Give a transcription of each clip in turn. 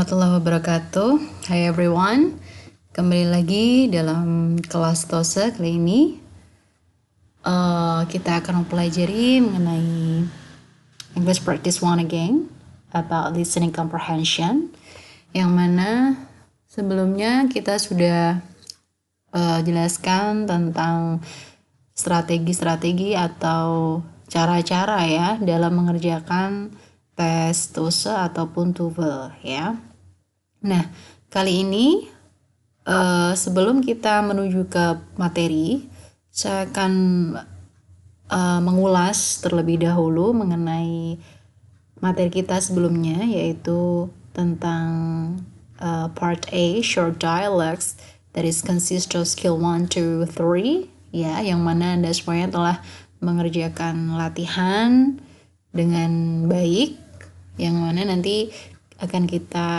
warahmatullahi wabarakatuh. Hai everyone, kembali lagi dalam kelas TOSA kali ini. Kita akan mempelajari mengenai English Practice 1 again about listening comprehension, yang mana sebelumnya kita sudah jelaskan tentang strategi-strategi atau cara-cara ya dalam mengerjakan tes TOSA ataupun TOEFL ya. Nah, kali ini sebelum kita menuju ke materi, saya akan mengulas terlebih dahulu mengenai materi kita sebelumnya, yaitu tentang part A, short dialogues, that is consist of skill 1, 2, 3 ya, yang mana Anda semuanya telah mengerjakan latihan dengan baik, yang mana nanti akan kita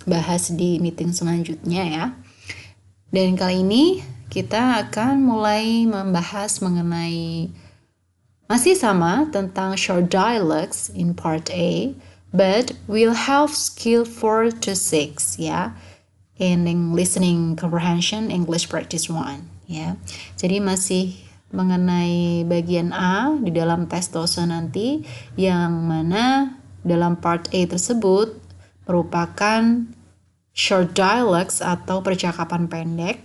bahas di meeting selanjutnya ya. Dan kali ini kita akan mulai membahas mengenai masih sama tentang short dialogues in part A, but we'll have skill 4 to 6 ya, in listening comprehension English practice 1 ya. Jadi masih mengenai bagian A di dalam tes TOSA nanti, yang mana dalam part A tersebut merupakan short dialogues atau percakapan pendek.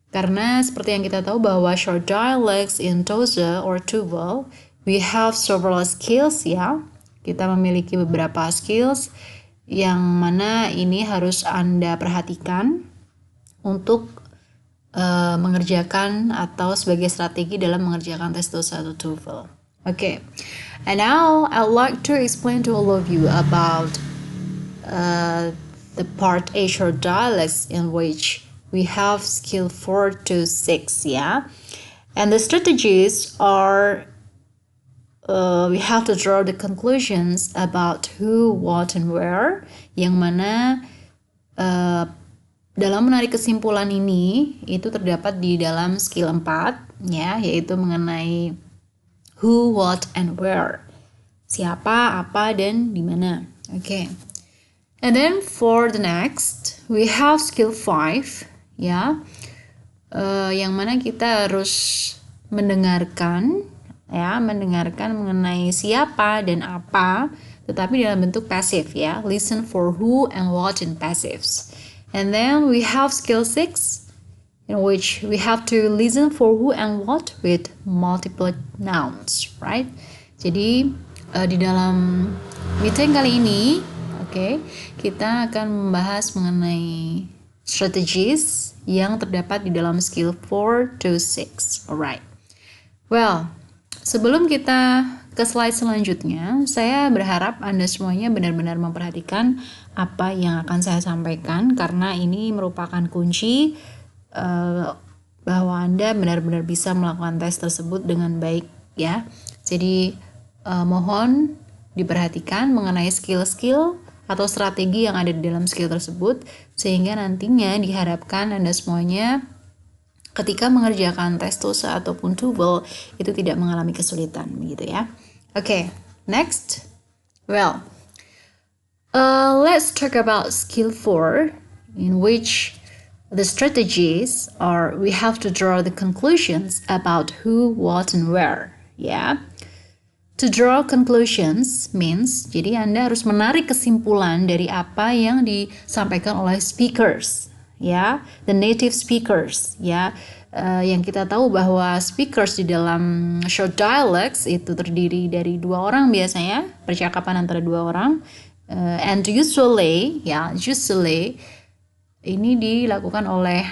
Karena seperti yang kita tahu bahwa short dialogues in TOSA or TOEFL, we have several skills ya. Kita memiliki beberapa skills yang mana ini harus Anda perhatikan untuk mengerjakan atau sebagai strategi dalam mengerjakan tes TOSA atau TOEFL. Okay, and now I'd like to explain to all of you about the part A short dialects, in which we have skill 4 to 6, yeah. And the strategies are we have to draw the conclusions about who, what, and where, yang mana dalam menarik kesimpulan ini itu terdapat di dalam skill 4 ya, yaitu mengenai who, what, and where. Siapa, apa, dan di mana. Okay. And then for the next, we have skill 5 ya, yang mana kita harus mendengarkan mengenai siapa dan apa, tetapi dalam bentuk pasif ya. Listen for who and what in passives. And then we have skill 6, in which we have to listen for who and what with multiple nouns, right? Jadi di dalam meeting kali ini, kita akan membahas mengenai strategies yang terdapat di dalam skill 4 to 6. Alright. Well, sebelum kita ke slide selanjutnya, saya berharap Anda semuanya benar-benar memperhatikan apa yang akan saya sampaikan, karena ini merupakan kunci bahwa Anda benar-benar bisa melakukan tes tersebut dengan baik ya. Jadi mohon diperhatikan mengenai skill-skill atau strategi yang ada di dalam skill tersebut, sehingga nantinya diharapkan Anda semuanya ketika mengerjakan tes TOSA ataupun TOEFL itu tidak mengalami kesulitan begitu ya. Okay, next. Well, let's talk about skill 4, in which the strategies are we have to draw the conclusions about who, what, and where. Yeah. To draw conclusions means, jadi Anda harus menarik kesimpulan dari apa yang disampaikan oleh speakers, ya, the native speakers, ya. Yang kita tahu bahwa speakers di dalam short dialects itu terdiri dari 2 orang biasanya, percakapan antara 2 orang, and usually ini dilakukan oleh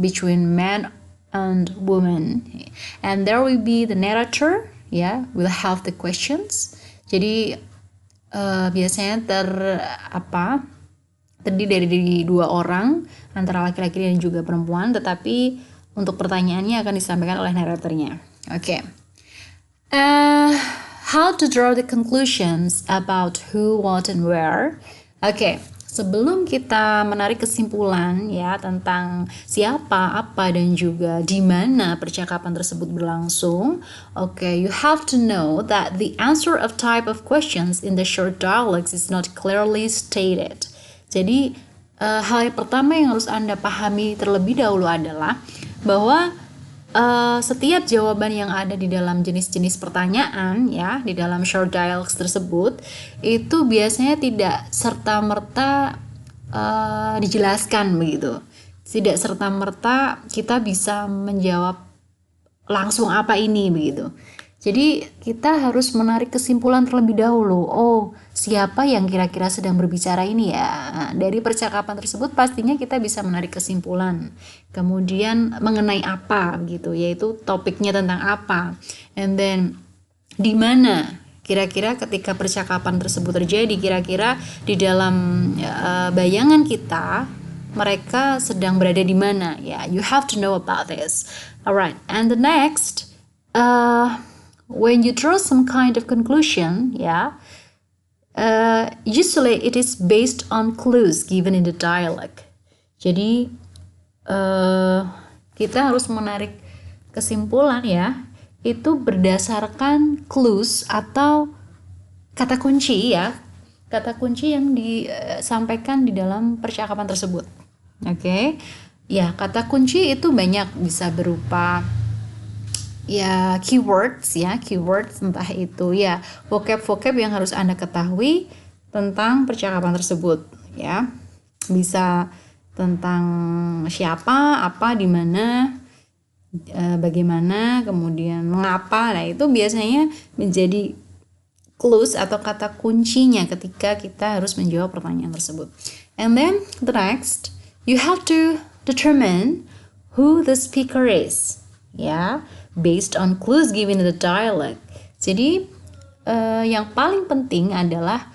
between man and woman, and there will be the narrator, will have the questions. Jadi biasanya terdiri dari 2 orang antara laki-laki dan juga perempuan, tetapi untuk pertanyaannya akan disampaikan oleh narratornya. Okay. How to draw the conclusions about who, what, and where. Okay. sebelum kita menarik kesimpulan ya tentang siapa, apa, dan juga di mana percakapan tersebut berlangsung, you have to know that the answer of type of questions in the short dialogues is not clearly stated. Jadi, hal yang pertama yang harus Anda pahami terlebih dahulu adalah bahwa setiap jawaban yang ada di dalam jenis-jenis pertanyaan ya di dalam short dialogues tersebut itu biasanya tidak serta-merta dijelaskan begitu. Tidak serta-merta kita bisa menjawab langsung apa ini begitu. Jadi kita harus menarik kesimpulan terlebih dahulu. Oh, siapa yang kira-kira sedang berbicara ini ya? Nah, dari percakapan tersebut pastinya kita bisa menarik kesimpulan. Kemudian mengenai apa gitu, yaitu topiknya tentang apa. And then di mana kira-kira ketika percakapan tersebut terjadi, kira-kira di dalam bayangan kita mereka sedang berada di mana? Ya, you have to know about this. Alright, and the next when you draw some kind of conclusion, usually it is based on clues given in the dialogue. Jadi kita harus menarik kesimpulan ya, itu berdasarkan clues atau kata kunci ya, kata kunci yang disampaikan di dalam percakapan tersebut. Ya kata kunci itu banyak, bisa berupa ya keywords entah itu ya vocab yang harus Anda ketahui tentang percakapan tersebut ya, bisa tentang siapa, apa, di mana, bagaimana, kemudian mengapa. Nah itu biasanya menjadi clues atau kata kuncinya ketika kita harus menjawab pertanyaan tersebut. And then the next, you have to determine who the speaker is ya, based on clues given in the dialogue. Jadi yang paling penting adalah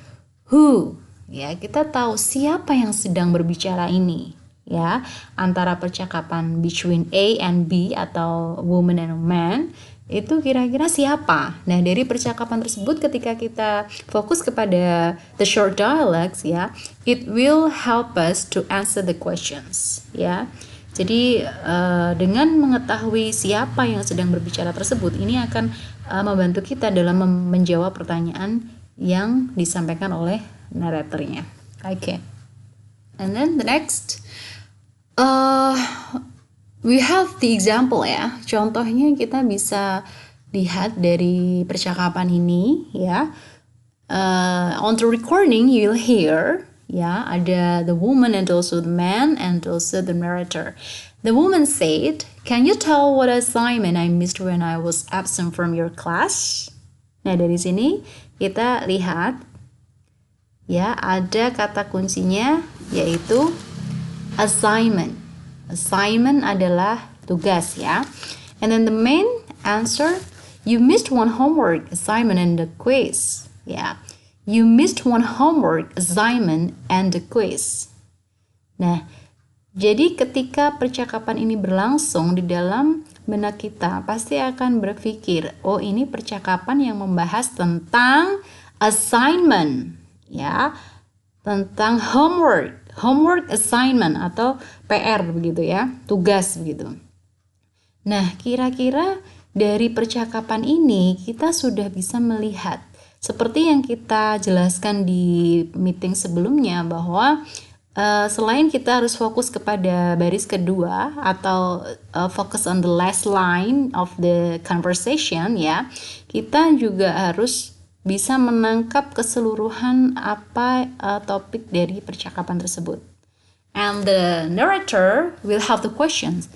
who ya, kita tahu siapa yang sedang berbicara ini ya, antara percakapan between A and B atau woman and man itu kira-kira siapa. Nah dari percakapan tersebut ketika kita fokus kepada the short dialogues ya, it will help us to answer the questions ya. Jadi dengan mengetahui siapa yang sedang berbicara tersebut, ini akan membantu kita dalam menjawab pertanyaan yang disampaikan oleh naratornya. And then the next, we have the example ya. Contohnya kita bisa lihat dari percakapan ini ya. On the recording you'll hear ya, ada the woman and also the man and also the narrator. The woman said, "Can you tell what assignment I missed when I was absent from your class?" Nah, dari sini kita lihat ya, ada kata kuncinya yaitu assignment. Assignment adalah tugas ya. And then the main answer, you missed one homework assignment and the quiz. Ya. You missed one homework assignment and the quiz. Nah, jadi ketika percakapan ini berlangsung di dalam benak kita, pasti akan berpikir, oh ini percakapan yang membahas tentang assignment, ya, tentang homework assignment atau PR begitu ya, tugas begitu. Nah, kira-kira dari percakapan ini kita sudah bisa melihat seperti yang kita jelaskan di meeting sebelumnya bahwa selain kita harus fokus kepada baris kedua atau focus on the last line of the conversation ya, kita juga harus bisa menangkap keseluruhan apa topik dari percakapan tersebut. And the narrator will have the questions,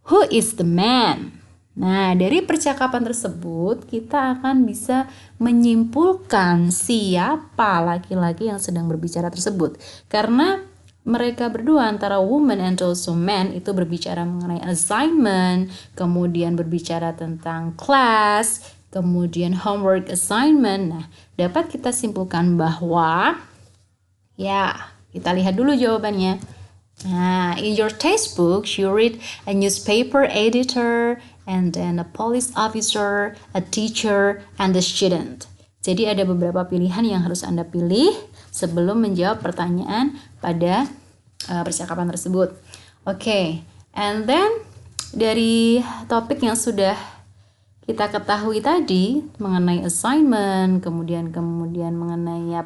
who is the man? Nah, dari percakapan tersebut kita akan bisa menyimpulkan siapa laki-laki yang sedang berbicara tersebut. Karena mereka berdua antara woman and also man itu berbicara mengenai assignment, kemudian berbicara tentang class, kemudian homework assignment. Nah, dapat kita simpulkan bahwa ya, kita lihat dulu jawabannya. Nah, in your textbooks you read a newspaper editor, and then a police officer, a teacher, and a student. Jadi ada beberapa pilihan yang harus Anda pilih. sebelum menjawab pertanyaan pada percakapan tersebut. Oke, and then dari topik yang sudah kita ketahui tadi mengenai assignment, kemudian mengenai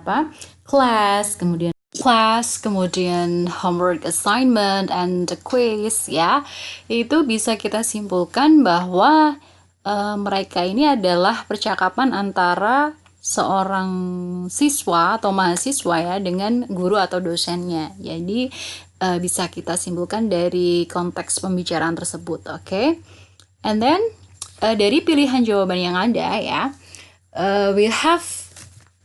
class, kemudian homework assignment and the quiz ya. Itu bisa kita simpulkan bahwa mereka ini adalah percakapan antara seorang siswa atau mahasiswa ya dengan guru atau dosennya. Jadi bisa kita simpulkan dari konteks pembicaraan tersebut, oke? And then dari pilihan jawaban yang ada ya, we have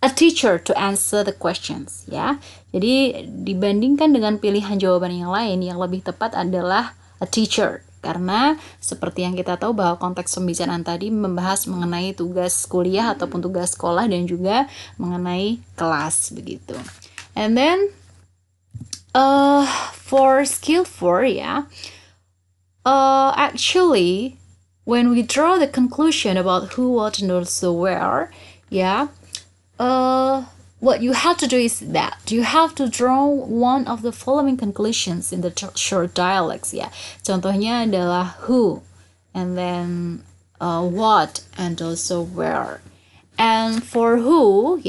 a teacher to answer the questions ya. Jadi dibandingkan dengan pilihan jawaban yang lain, yang lebih tepat adalah a teacher. Karena seperti yang kita tahu bahwa konteks pembicaraan tadi membahas mengenai tugas kuliah ataupun tugas sekolah dan juga mengenai kelas begitu. And then for skill 4 ya, actually when we draw the conclusion about who, what, and also where, what you have to do is that you have to draw one of the following conclusions in the short dialogues. Contohnya adalah who, and then what, and also where. And for who,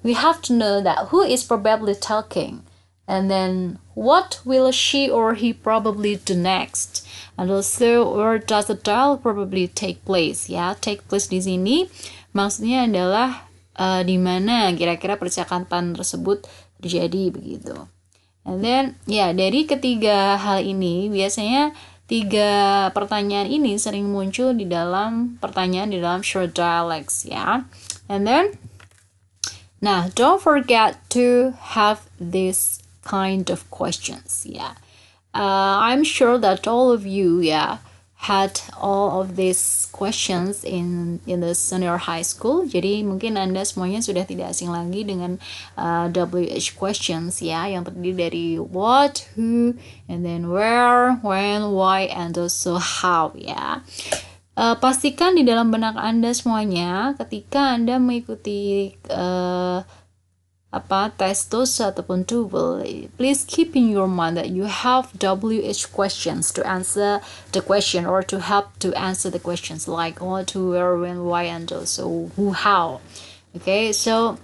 we have to know that who is probably talking, and then what will she or he probably do next. And also, where does the dialogue probably take place? Take place di sini maksudnya adalah di mana kira-kira percakapan tersebut terjadi begitu. And then, dari ketiga hal ini biasanya 3 pertanyaan ini sering muncul di dalam pertanyaan di dalam short dialogues ya. And then, now don't forget to have this kind of questions ya. I'm sure that all of you had all of these questions in the senior high school. Jadi mungkin Anda semuanya sudah tidak asing lagi dengan WH questions yang terdiri dari what, who, and then where, when, why, and also how pastikan di dalam benak Anda semuanya ketika Anda mengikuti tes TOEFL ataupun TOEFL, please keep in your mind that you have WH questions to answer the question or to help to answer the questions like what, who, where, when, why, and also who, how. Okay, so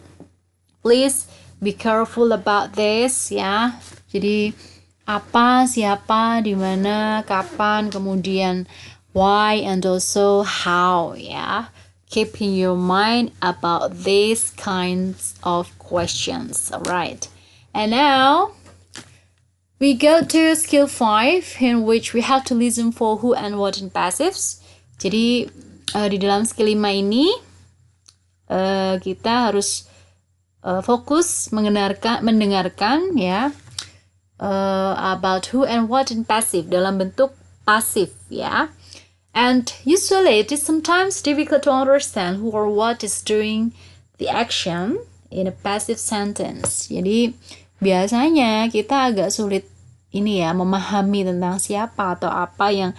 please be careful about this Jadi apa, siapa, di mana, kapan, kemudian why, and also how Keep in your mind about these kinds of questions. Alright. And now we go to skill 5 in which we have to listen for who and what in passives. Jadi di dalam skill 5 ini kita harus fokus mendengarkan about who and what in passive dalam bentuk pasif And usually it is sometimes difficult to understand who or what is doing the action in a passive sentence. Jadi biasanya kita agak sulit memahami tentang siapa atau apa yang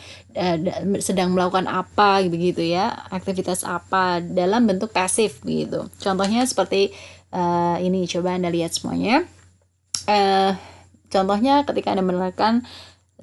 sedang melakukan apa begitu aktivitas apa dalam bentuk pasif begitu. Contohnya seperti ini, coba Anda lihat semuanya. Contohnya ketika Anda menerangkan,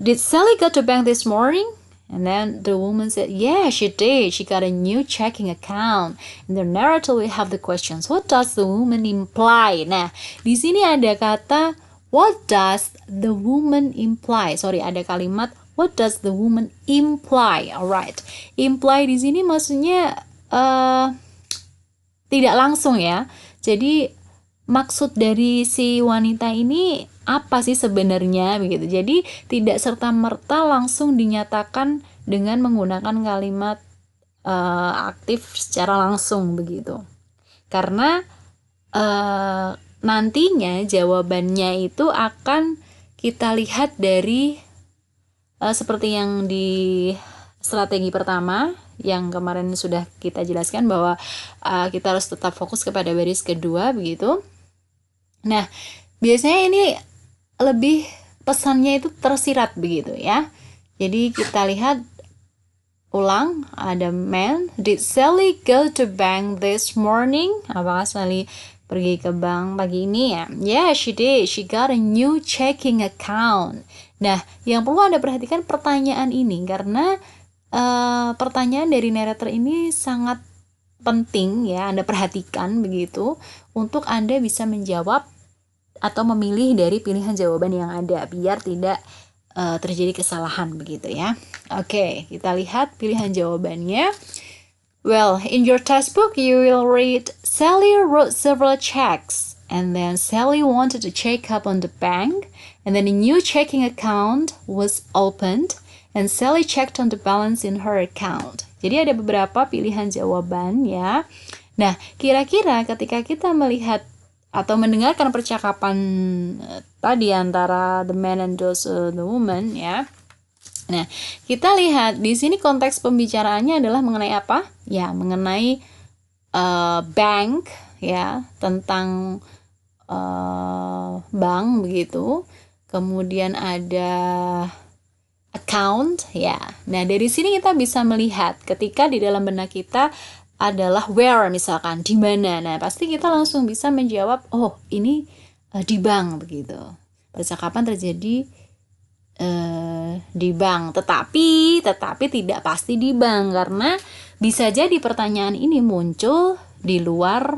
did Sally go to bank this morning? And then the woman said, yeah, she did. She got a new checking account. In the narrative we have the questions. What does the woman imply? Nah, di sini ada kata what does the woman imply? Ada kalimat what does the woman imply? Alright. Imply di sini maksudnya tidak langsung Jadi maksud dari si wanita ini apa sih sebenarnya begitu. Jadi tidak serta-merta langsung dinyatakan dengan menggunakan kalimat aktif secara langsung begitu. Karena nantinya jawabannya itu akan kita lihat dari seperti yang di strategi pertama yang kemarin sudah kita jelaskan bahwa kita harus tetap fokus kepada baris kedua begitu. Nah, biasanya ini lebih pesannya itu tersirat begitu Jadi kita lihat ada man, did Sally go to bank this morning? Apakah Sally pergi ke bank pagi ini ya? Yeah, she did. She got a new checking account. Nah, yang perlu Anda perhatikan pertanyaan ini karena pertanyaan dari narrator ini sangat penting ya, Anda perhatikan begitu untuk Anda bisa menjawab atau memilih dari pilihan jawaban yang ada biar tidak terjadi kesalahan begitu ya. Oke, kita lihat pilihan jawabannya. Well, in your textbook you will read Sally wrote several checks and then Sally wanted to check up on the bank and then a new checking account was opened and Sally checked on the balance in her account. Jadi ada beberapa pilihan jawaban ya. Nah, kira-kira ketika kita melihat atau mendengarkan percakapan tadi antara the man and the woman ya. Nah, kita lihat di sini konteks pembicaraannya adalah mengenai apa? Ya, mengenai bank ya, tentang bank begitu. Kemudian ada account ya. Nah, dari sini kita bisa melihat ketika di dalam benak kita adalah where misalkan di mana. Nah, pasti kita langsung bisa menjawab, oh, ini di bank begitu. Percakapan terjadi di bank, tetapi tidak pasti di bank karena bisa jadi pertanyaan ini muncul di luar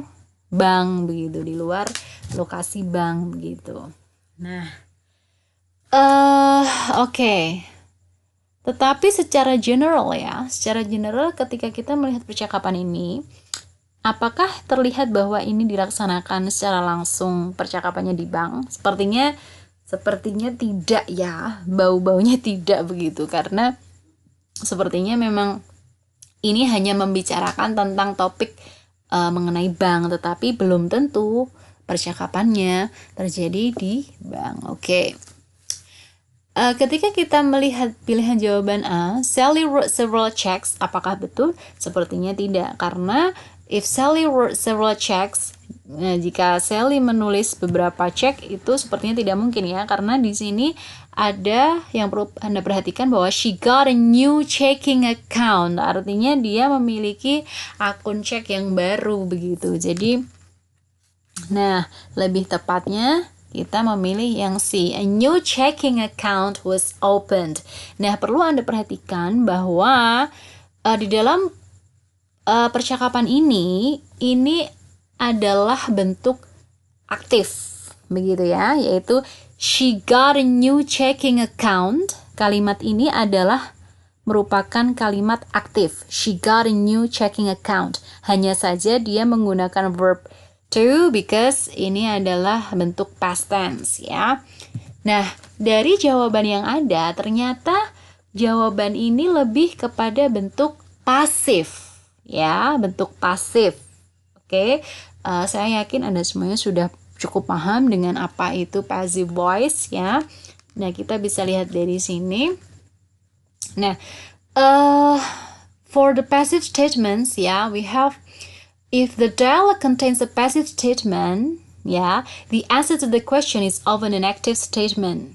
bank begitu, di luar lokasi bank begitu. Nah, oke. Tetapi secara general ketika kita melihat percakapan ini, apakah terlihat bahwa ini dilaksanakan secara langsung percakapannya di bank? Sepertinya tidak ya, bau-baunya tidak begitu karena sepertinya memang ini hanya membicarakan tentang topik mengenai bank, tetapi belum tentu percakapannya terjadi di bank. Oke. Ketika kita melihat pilihan jawaban A, Sally wrote several checks, apakah betul? Sepertinya tidak, karena if Sally wrote several checks, jika Sally menulis beberapa cek itu sepertinya tidak mungkin ya, karena di sini ada yang perlu Anda perhatikan bahwa she got a new checking account, artinya dia memiliki akun cek yang baru begitu. Jadi, nah lebih tepatnya kita memilih yang C, a new checking account was opened. Nah, perlu Anda perhatikan bahwa di dalam percakapan ini adalah bentuk aktif begitu ya, yaitu she got a new checking account. Kalimat ini adalah merupakan kalimat aktif. She got a new checking account. Hanya saja dia menggunakan verb to because ini adalah bentuk past tense ya. Nah, dari jawaban yang ada ternyata jawaban ini lebih kepada bentuk pasif ya, bentuk pasif. Oke, saya yakin Anda semuanya sudah cukup paham dengan apa itu passive voice ya. Nah, kita bisa lihat dari sini. Nah, for the passive statements ya, we have if the dialogue contains a passive statement ya, the answer to the question is often an active statement.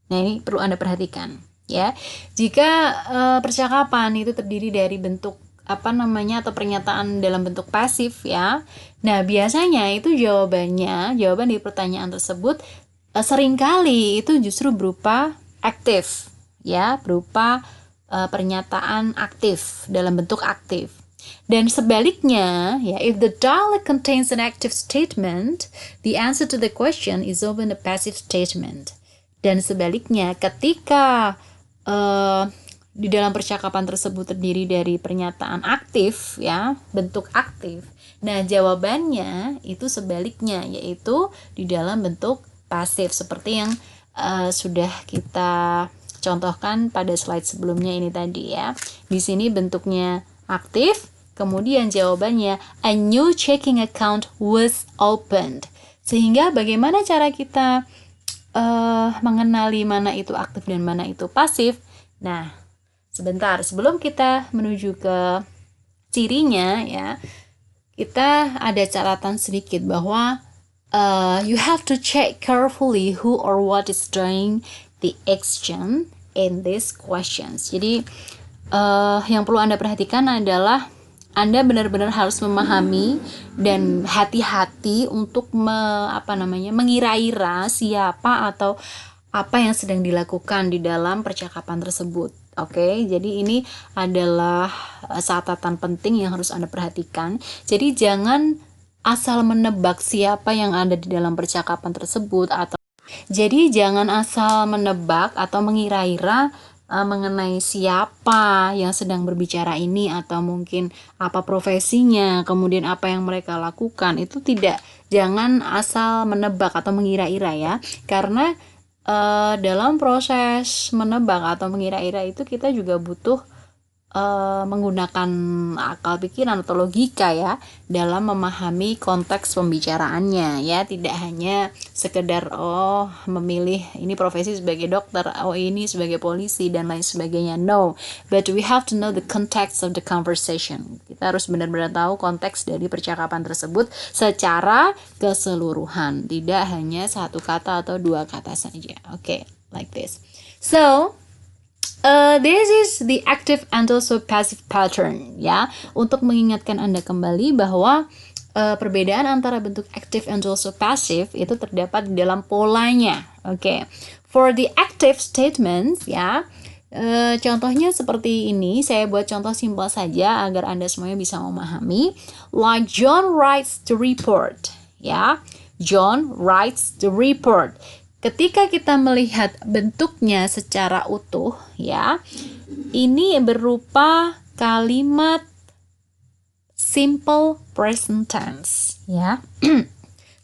Nah, ini perlu Anda perhatikan ya. Jika percakapan itu terdiri dari bentuk atau pernyataan dalam bentuk pasif ya. Nah, biasanya itu jawaban di pertanyaan tersebut seringkali itu justru berupa aktif ya, berupa pernyataan aktif dalam bentuk aktif. Dan sebaliknya ya, if the dialogue contains an active statement, the answer to the question is often a passive statement. Dan sebaliknya, ketika di dalam percakapan tersebut terdiri dari pernyataan aktif ya, bentuk aktif. Nah, jawabannya itu sebaliknya, yaitu di dalam bentuk pasif seperti yang sudah kita contohkan pada slide sebelumnya ini tadi ya. Di sini bentuknya aktif, kemudian jawabannya a new checking account was opened. Sehingga bagaimana cara kita mengenali mana itu aktif dan mana itu pasif? Nah, sebentar, sebelum kita menuju ke cirinya ya, kita ada catatan sedikit bahwa you have to check carefully who or what is doing the action in these questions. Jadi yang perlu Anda perhatikan adalah Anda benar-benar harus memahami dan hati-hati untuk mengira-ira siapa atau apa yang sedang dilakukan di dalam percakapan tersebut. Oke, jadi ini adalah catatan penting yang harus Anda perhatikan. Jadi jangan asal menebak siapa yang ada di dalam percakapan tersebut jadi jangan asal menebak atau mengira-ira mengenai siapa yang sedang berbicara ini atau mungkin apa profesinya, kemudian apa yang mereka lakukan. Itu jangan asal menebak atau mengira-ira ya. Karena dalam proses menebak atau mengira-ira itu kita juga butuh menggunakan akal pikiran atau logika ya dalam memahami konteks pembicaraannya ya, tidak hanya sekedar memilih ini profesi sebagai dokter, ini sebagai polisi dan lain sebagainya. No, but we have to know the context of the conversation. Kita harus benar-benar tahu konteks dari percakapan tersebut secara keseluruhan, tidak hanya satu kata atau dua kata saja. Okay, like this. So this is the active and also passive pattern ya. Untuk mengingatkan Anda kembali bahwa perbedaan antara bentuk active and also passive itu terdapat di dalam polanya. Oke. For the active statements ya, contohnya seperti ini. Saya buat contoh simpel saja agar Anda semuanya bisa memahami. Like John writes the report ya. John writes the report. Ketika kita melihat bentuknya secara utuh ya, ini berupa kalimat simple present tense ya.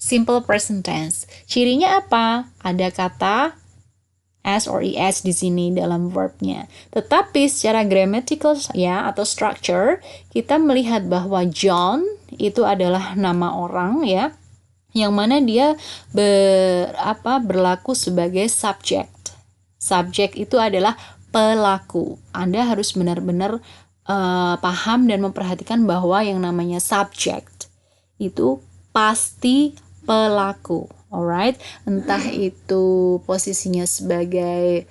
Simple present tense. Cirinya apa? Ada kata s or es di sini dalam verbnya. Tetapi secara grammatical ya atau structure, kita melihat bahwa John itu adalah nama orang ya, yang mana dia berlaku sebagai subject. Subject itu adalah pelaku. Anda harus benar-benar paham dan memperhatikan bahwa yang namanya subject itu pasti pelaku. Alright, entah itu posisinya sebagai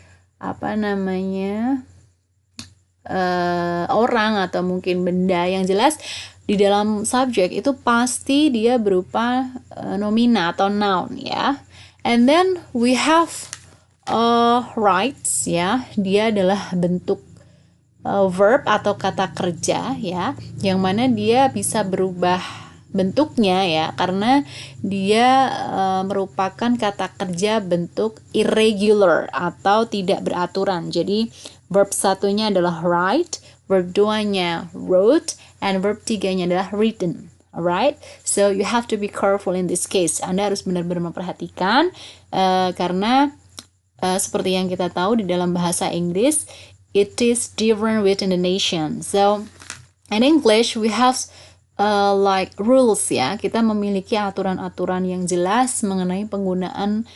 orang atau mungkin benda, yang jelas di dalam subjek itu pasti dia berupa nomina atau noun ya. And then we have writes ya, dia adalah bentuk verb atau kata kerja ya, yang mana dia bisa berubah bentuknya ya, karena dia merupakan kata kerja bentuk irregular atau tidak beraturan. Jadi verb satunya adalah write, verb 2-nya wrote, and verb 3-nya adalah written. Alright, so you have to be careful in this case. Anda harus benar-benar memperhatikan karena seperti yang kita tahu di dalam bahasa Inggris, it is different within the nation. So in English we have like rules ya. Kita memiliki aturan-aturan yang jelas mengenai penggunaan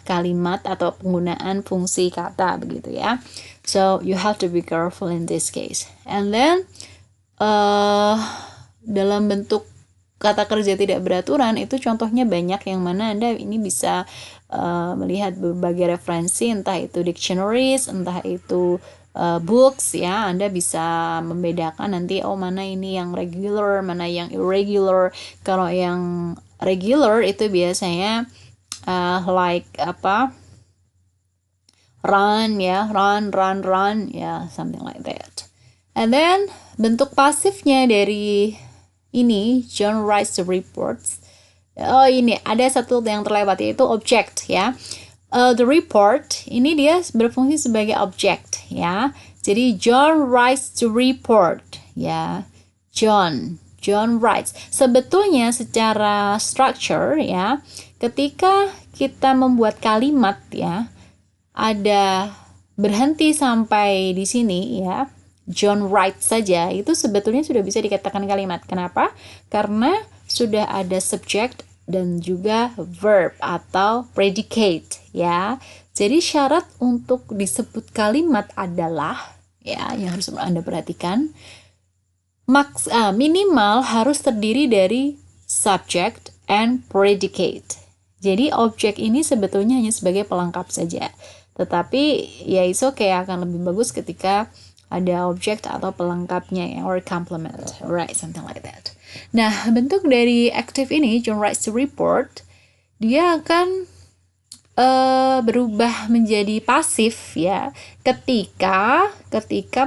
kalimat atau penggunaan fungsi kata begitu ya. So you have to be careful in this case. And then dalam bentuk kata kerja tidak beraturan itu contohnya banyak, yang mana Anda ini bisa melihat berbagai referensi, entah itu dictionaries, entah itu books ya. Anda bisa membedakan nanti mana ini yang regular, mana yang irregular. Kalau yang regular itu biasanya like run ya, run ya, something like that. And then bentuk pasifnya dari ini John writes the reports. Ini ada satu yang terlewat, yaitu object ya. The report ini dia berfungsi sebagai object ya. Jadi John writes the report ya. John writes. Sebetulnya secara structure ya, ketika kita membuat kalimat ya, ada berhenti sampai di sini ya, John writes saja, itu sebetulnya sudah bisa dikatakan kalimat. Kenapa? Karena sudah ada subject dan juga verb atau predicate ya. Jadi syarat untuk disebut kalimat adalah ya, yang harus Anda perhatikan, minimal harus terdiri dari subject and predicate. Jadi objek ini sebetulnya hanya sebagai pelengkap saja. Tetapi ya it's okay, akan lebih bagus ketika ada objek atau pelengkapnya ya, or complement, right, something like that. Nah, bentuk dari active ini, John writes the report, dia akan berubah menjadi pasif ya ketika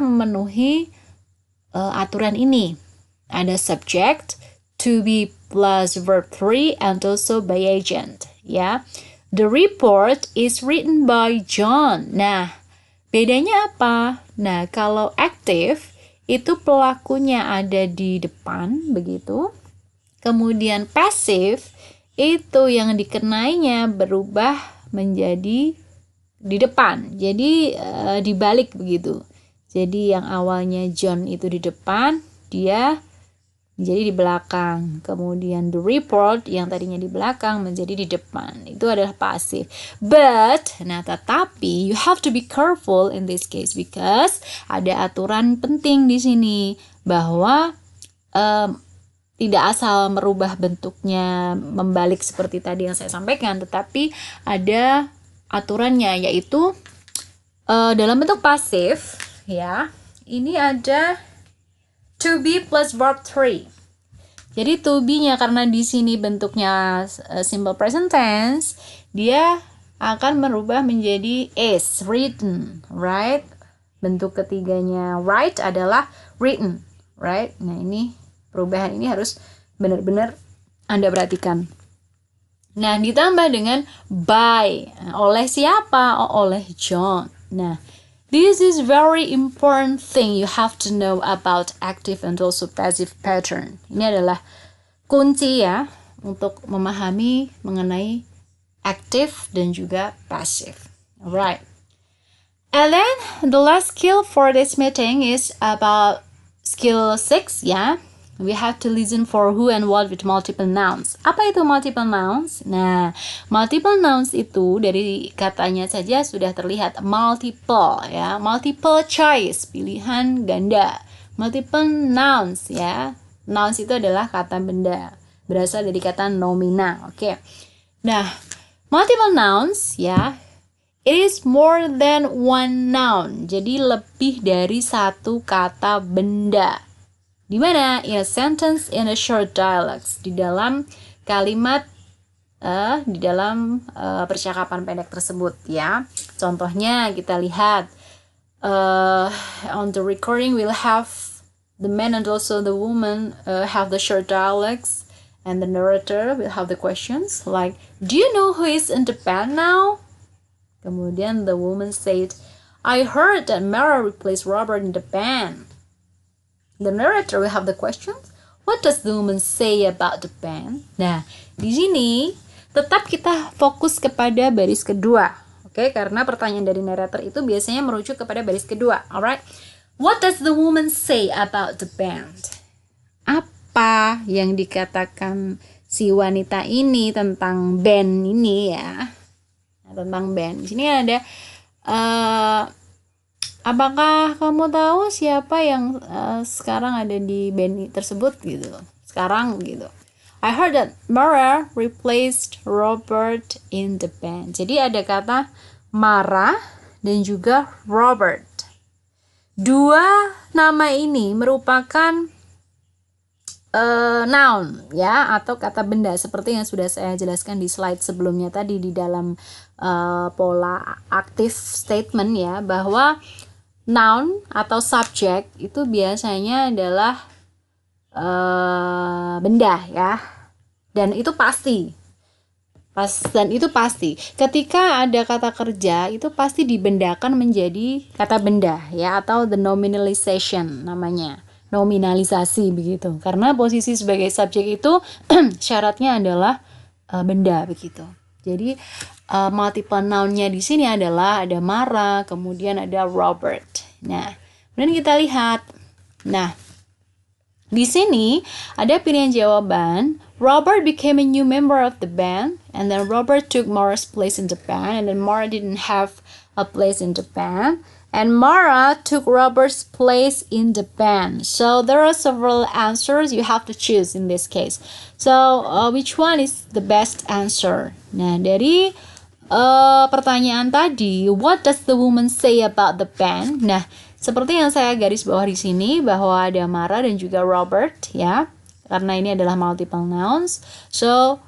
memenuhi aturan ini. Ada subject, to be plus verb 3 and also by agent ya. The report is written by John. Nah, bedanya apa? Nah, kalau active itu pelakunya ada di depan begitu. Kemudian passive itu yang dikenainya berubah menjadi di depan. Jadi dibalik begitu. Jadi yang awalnya John itu di depan, dia menjadi di belakang. Kemudian the report yang tadinya di belakang menjadi di depan. Itu adalah pasif. But, tetapi you have to be careful in this case because ada aturan penting di sini bahwa tidak asal merubah bentuknya membalik seperti tadi yang saya sampaikan, tetapi ada aturannya yaitu dalam bentuk pasif ya. Ini ada to be plus verb 3. Jadi to be-nya karena di sini bentuknya simple present tense, dia akan merubah menjadi is, written, right? Bentuk ketiganya write adalah written, right? Nah, ini perubahan ini harus benar-benar Anda perhatikan. Nah, ditambah dengan by. Oleh siapa? Oleh John. Nah, this is very important thing you have to know about active and also passive pattern. Ini adalah kunci ya untuk memahami mengenai active dan juga passive. Alright. And then the last skill for this meeting is about skill 6 ya. We have to listen for who and what with multiple nouns. Apa itu multiple nouns? Nah, multiple nouns itu dari katanya saja sudah terlihat multiple ya, multiple choice, pilihan ganda. Multiple nouns ya. Nouns itu adalah kata benda, berasal dari kata nomina. Oke. Nah, multiple nouns ya, it is more than one noun. Jadi lebih dari satu kata benda. Di mana? In a sentence in a short dialogues. Di dalam kalimat, di dalam percakapan pendek tersebut ya. Contohnya kita lihat on the recording we'll have the man and also the woman have the short dialogues, and the narrator will have the questions like, do you know who is in the band now? Kemudian the woman said, I heard that Mara replaced Robert in the band. The narrator will have the questions. What does the woman say about the band? Nah, di sini tetap kita fokus kepada baris kedua. Oke, karena pertanyaan dari narrator itu biasanya merujuk kepada baris kedua. Alright. What does the woman say about the band? Apa yang dikatakan si wanita ini tentang band ini ya? Nah, tentang band. Di sini ada apakah kamu tahu siapa yang sekarang ada di band tersebut gitu? Sekarang gitu. I heard that Mara replaced Robert in the band. Jadi ada kata Mara dan juga Robert. Dua nama ini merupakan noun ya, atau kata benda seperti yang sudah saya jelaskan di slide sebelumnya tadi di dalam pola active statement ya, bahwa noun atau subject itu biasanya adalah benda ya, dan itu pasti. Ketika ada kata kerja itu pasti dibendakan menjadi kata benda ya, atau the nominalization namanya, nominalisasi begitu. Karena posisi sebagai subjek itu syaratnya adalah benda begitu. Jadi multiple noun-nya di sini adalah ada Mara, kemudian ada Robert. Nah, kemudian kita lihat. Nah, di sini ada pilihan jawaban. Robert became a new member of the band, and then Robert took Mara's place in the band, and then Mara didn't have a place in the band, and Mara took Robert's place in the band. So there are several answers you have to choose in this case. So which one is the best answer? Nah, dari pertanyaan tadi, what does the woman say about the band? Nah, seperti yang saya garis bawah di sini bahwa ada Mara dan juga Robert ya, karena ini adalah multiple nouns. So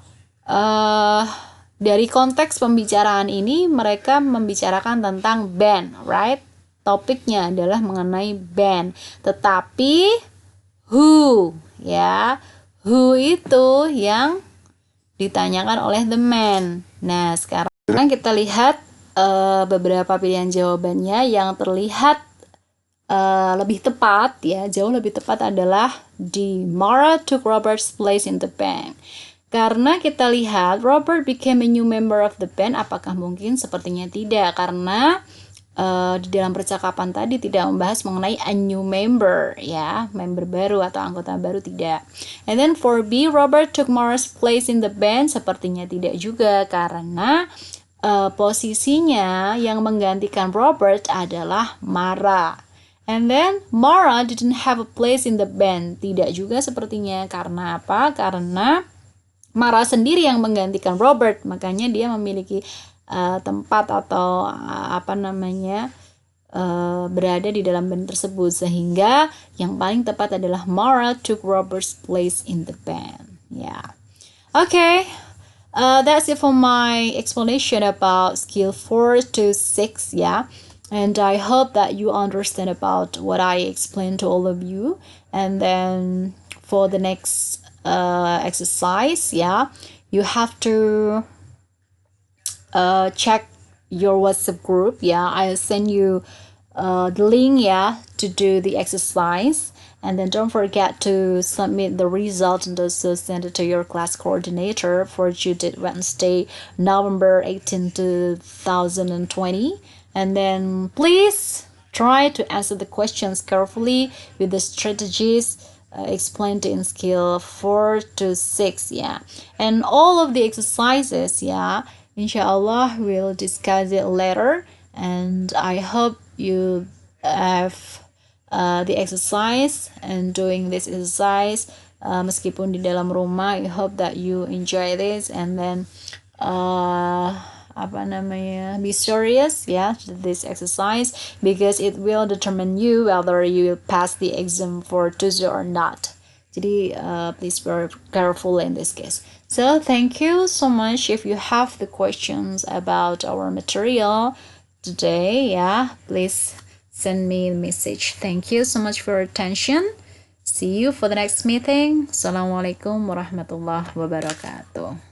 dari konteks pembicaraan ini mereka membicarakan tentang band, right? Topiknya adalah mengenai band. Tetapi who ya, who itu yang ditanyakan oleh the man. Nah, sekarang kita lihat beberapa pilihan jawabannya yang terlihat lebih tepat ya, jauh lebih tepat adalah di Mara took Robert's place in the band. Karena kita lihat Robert became a new member of the band, apakah mungkin? Sepertinya tidak, karena di dalam percakapan tadi tidak membahas mengenai a new member ya, member baru atau anggota baru, tidak. And then for B, Robert took Mara's place in the band, sepertinya tidak juga, karena posisinya yang menggantikan Robert adalah Mara. And then Mara didn't have a place in the band, tidak juga sepertinya. Karena apa? Karena Mara sendiri yang menggantikan Robert, makanya dia memiliki tempat atau berada di dalam band tersebut, sehingga yang paling tepat adalah Mara took Robert's place in the band. Yeah. Okay. That's it for my explanation about skill 4 to 6, yeah. And I hope that you understand about what I explained to all of you. And then for the next exercise, yeah, you have to check your WhatsApp group. Yeah, I'll send you the link, yeah, to do the exercise. And then don't forget to submit the result and also send it to your class coordinator for due date Wednesday, November 18, 2020. And then please try to answer the questions carefully with the strategies explained in skill 4 to 6, yeah. And all of the exercises, yeah, inshallah we'll discuss it later. And I hope you have the exercise and doing this exercise meskipun di dalam rumah. I hope that you enjoy this, and then be serious, yeah, to this exercise, because it will determine you whether you pass the exam for Tuesday or not. Jadi please be careful in this case. So thank you so much. If you have the questions about our material today, yeah, please send me a message. Thank you so much for your attention. See you for the next meeting. Assalamualaikum warahmatullahi wabarakatuh.